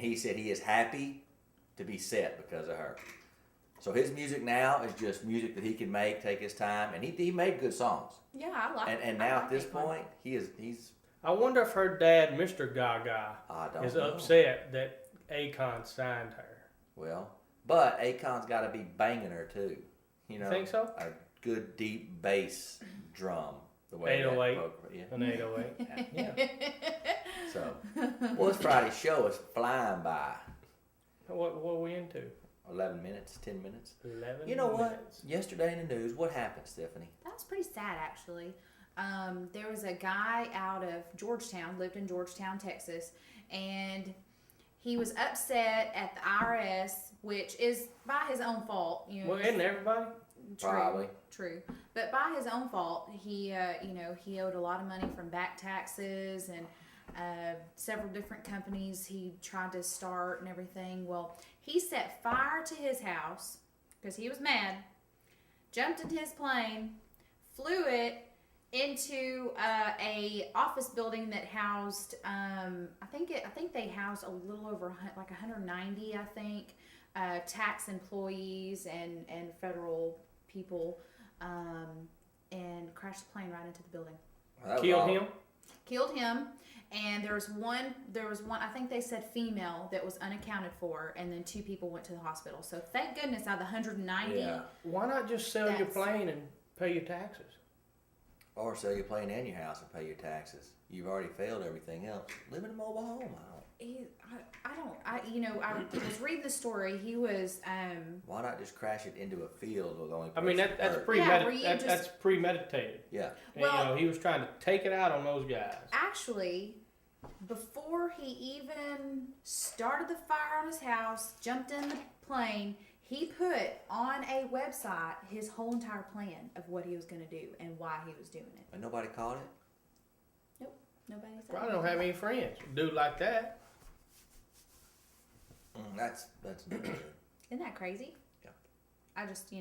he said he is happy to be set because of her. So his music now is just music that he can make, take his time, and he made good songs. Yeah, I like. And now at this point, he's. I wonder if her dad, Mr. Gaga, is know. upset that Akon signed her. Well, but Akon's got to be banging her too. You know, think so? A good deep bass drum. The way 808. Yeah. An 808. Yeah. So, well, this Friday's show is flying by. What are we into? 11 minutes, 10 minutes. 11 You know what? minutes. Yesterday in the news, what happened, Stephanie? That was pretty sad, actually. There was a guy out of Georgetown, lived in Georgetown, Texas, and he was upset at the IRS, which is by his own fault. You know, Well, isn't everybody? True, Probably. True. But by his own fault, he owed a lot of money from back taxes and several different companies he tried to start and everything. Well, he set fire to his house because he was mad, jumped into his plane, flew it into a office building that housed, I think they housed a little over like 190, I think, tax employees and federal people, and crashed the plane right into the building. Killed him, and there was one. I think they said female that was unaccounted for, and then 2 people went to the hospital. So thank goodness out of the 190. Yeah. Why not just sell your plane and pay your taxes? Or sell your plane and your house and pay your taxes. You've already failed everything else. Live in a mobile home. I was reading the story. He was. Why not just crash it into a field with only? I mean, that's that's premeditated. Yeah. And, well, he was trying to take it out on those guys. Actually, before he even started the fire on his house, jumped in the plane, he put on a website his whole entire plan of what he was going to do and why he was doing it. And nobody caught it? Nope. Nobody said Probably don't have any friends. A dude like that. That's not good. Isn't that crazy? Yeah. I just,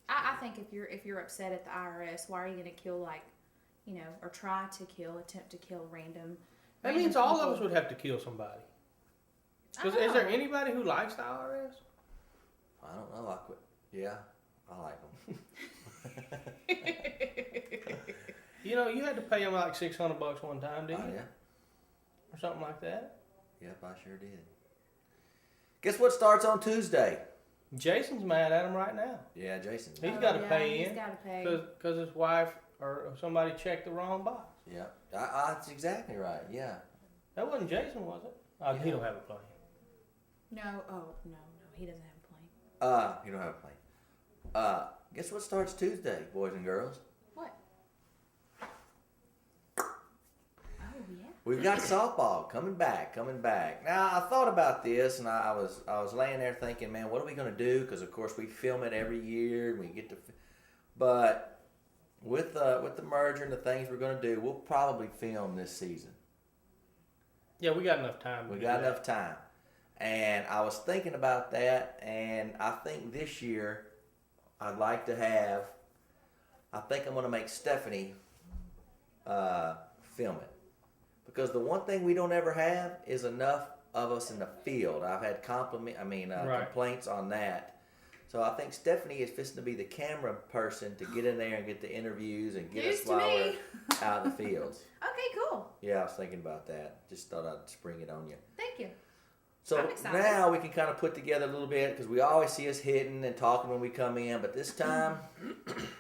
I think if you're upset at the IRS, why are you going to kill or attempt to kill random That means all of us would have to kill somebody. Is there anybody who likes the IRS? I don't know. Yeah, I like them. You had to pay them like $600 one time, didn't you? Yeah. Or something like that. Yep, I sure did. Guess what starts on Tuesday? Jason's mad at him right now. Yeah, Jason. He's got to pay in. He's got to pay. Because his wife or somebody checked the wrong box. Yeah, that's exactly right. Yeah. That wasn't Jason, was it? He don't have a plane. No, he doesn't have a plane. You don't have a plane. Guess what starts Tuesday, boys and girls? What? Oh yeah. We've got softball coming back. Now I thought about this, and I was laying there thinking, man, what are we going to do? Because of course we film it every year, and we get to. But with the merger and the things we're going to do, we'll probably film this season. Yeah, we got enough time. We got enough time, and I was thinking about that, and I think this year I'd like to have. I think I'm going to make Stephanie film it. Because the one thing we don't ever have is enough of us in the field. I've had complaints on that. So I think Stephanie is fixing to be the camera person to get in there and get the interviews and get us while we're out in the fields. Okay, cool. Yeah, I was thinking about that. Just thought I'd spring it on you. Thank you. So now we can kind of put together a little bit because we always see us hitting and talking when we come in. But this time,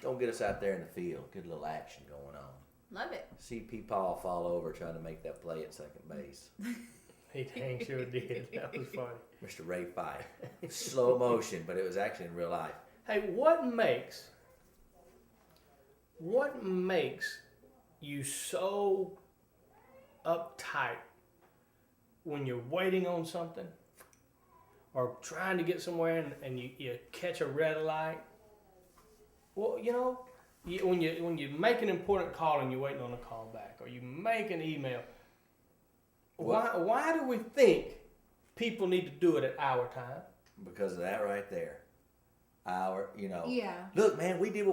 don't get us out there in the field. Get a little action going on. Love it. See Paul fall over trying to make that play at second base. He dang sure did. That was funny. Mr. Ray Fife. Slow motion, but it was actually in real life. Hey, what makes you so uptight when you're waiting on something or trying to get somewhere and you catch a red light? Well, when you make an important call and you're waiting on a call back, or you make an email, why do we think people need to do it at our time? Because of that right there. Yeah. Look, man, we did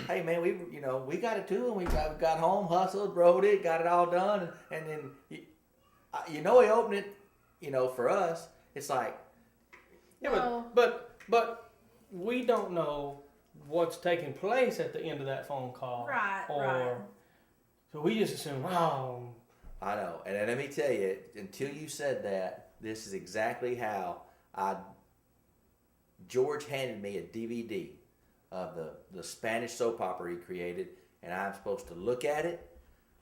hey, man, we got it too, and we got home, hustled, rode it, got it all done, and then, he opened it for us, it's like, Yeah, No. but we don't know what's taking place at the end of that phone call. Right, Or right. so we just assume, oh, I know. And let me tell you, until you said that, this is exactly how George handed me a DVD of the Spanish soap opera he created, and I'm supposed to look at it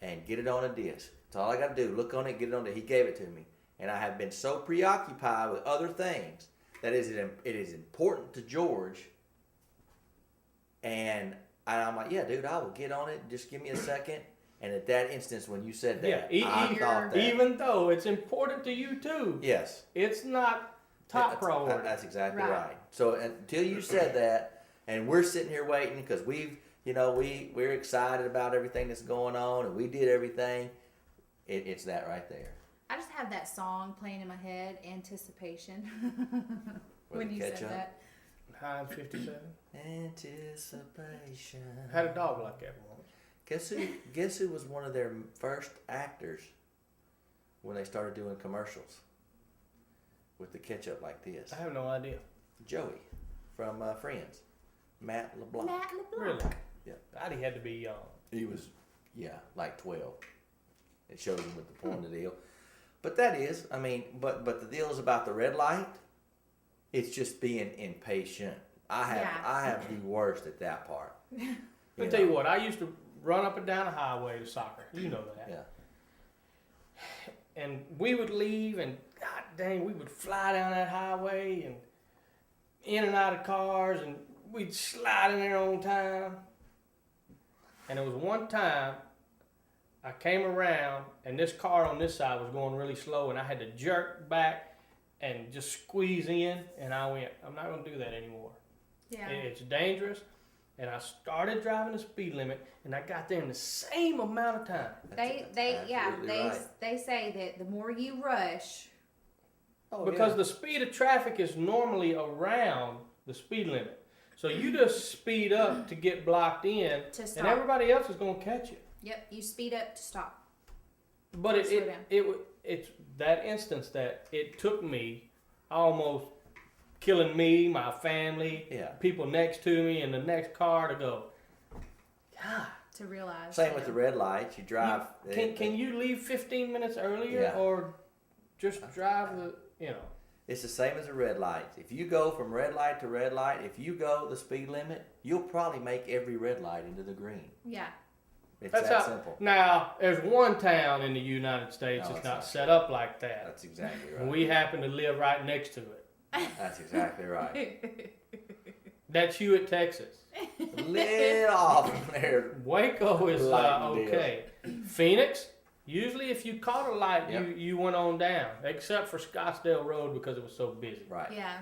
and get it on a disc. That's all I got to do. Look on it, get it on it. He gave it to me. And I have been so preoccupied with other things that it is important to George. And I'm like, yeah, dude, I will get on it. Just give me a second. And at that instance, when you said that, Yeah, I thought that. even though it's important to you too, Yes. it's not top priority. That's exactly Right. right. So until you said that, and we're sitting here waiting because we're excited about everything that's going on, and we did everything. It's that right there. I just have that song playing in my head, Anticipation. With when the you said ketchup. that. Heinz 57. Anticipation. Had a dog like that once. Guess who was one of their first actors when they started doing commercials with the ketchup like this? I have no idea. Joey from Friends, Matt LeBlanc. Matt LeBlanc. Really? Yeah. God, he had to be young. He was, like 12. It shows him with the point of the deal. But that is, but the deal is about the red light. It's just being impatient. I have the worst at that part. I'll tell you what, I used to run up and down the highway to soccer. You know that. Yeah. And we would leave, and god dang, we would fly down that highway and in and out of cars, and we'd slide in there on time. And there was one time I came around, and this car on this side was going really slow, and I had to jerk back and just squeeze in, and I went, I'm not going to do that anymore. Yeah. It's dangerous. And I started driving the speed limit, and I got there in the same amount of time. They say that the more you rush, Because the speed of traffic is normally around the speed limit. So you just speed up to get blocked in, to stop. and everybody else is going to catch you. Yep, you speed up to stop. But Slow down. it's that instance that it took me almost killing me, my family, people next to me, and the next car to go, God. To realize. Same with the red lights. You drive. Can you leave 15 minutes earlier Yeah. or just drive the. It's the same as the red lights. If you go from red light to red light, if you go the speed limit, you'll probably make every red light into the green. Yeah. It's That's that how, simple. Now, there's one town in the United States No, that's it's not not. set up like that. That's exactly right. And we happen to live right next to it. That's exactly right. That's Hewitt, Texas. Lit off from there. Waco is Light deal. okay. Phoenix, usually if you caught a light, Yep. you went on down, except for Scottsdale Road because it was so busy. Right. Yeah.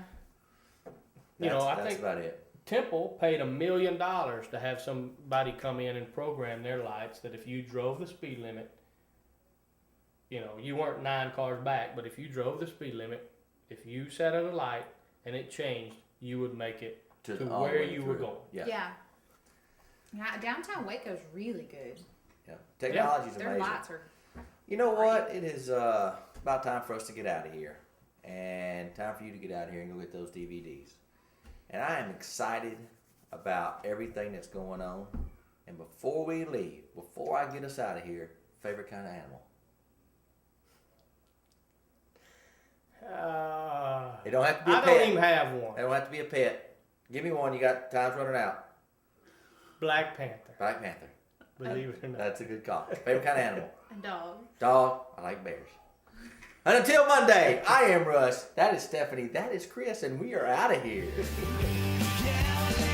I That's think about it. Temple paid $1 million to have somebody come in and program their lights that if you drove the speed limit, you weren't 9 cars back, but if you drove the speed limit, if you sat at a light and it changed, you would make it to all the where way you were through. going. Yeah. Yeah, downtown Waco's really good. Yeah. Technology's Their amazing. lights are. You know what? It is about time for us to get out of here. And time for you to get out of here and go get those DVDs. And I am excited about everything that's going on. And before we leave, before I get us out of here, favorite kind of animal? It don't have to be a I pet. don't even have one. It don't have to be a pet. Give me one. You got time's running out. Black Panther, Black Panther. believe it or not. That's a good call. Favorite kind of animal? A dog. Dog. I like bears. And until Monday, I am Russ. That is Stephanie. That is Chris. And we are out of here. Yeah,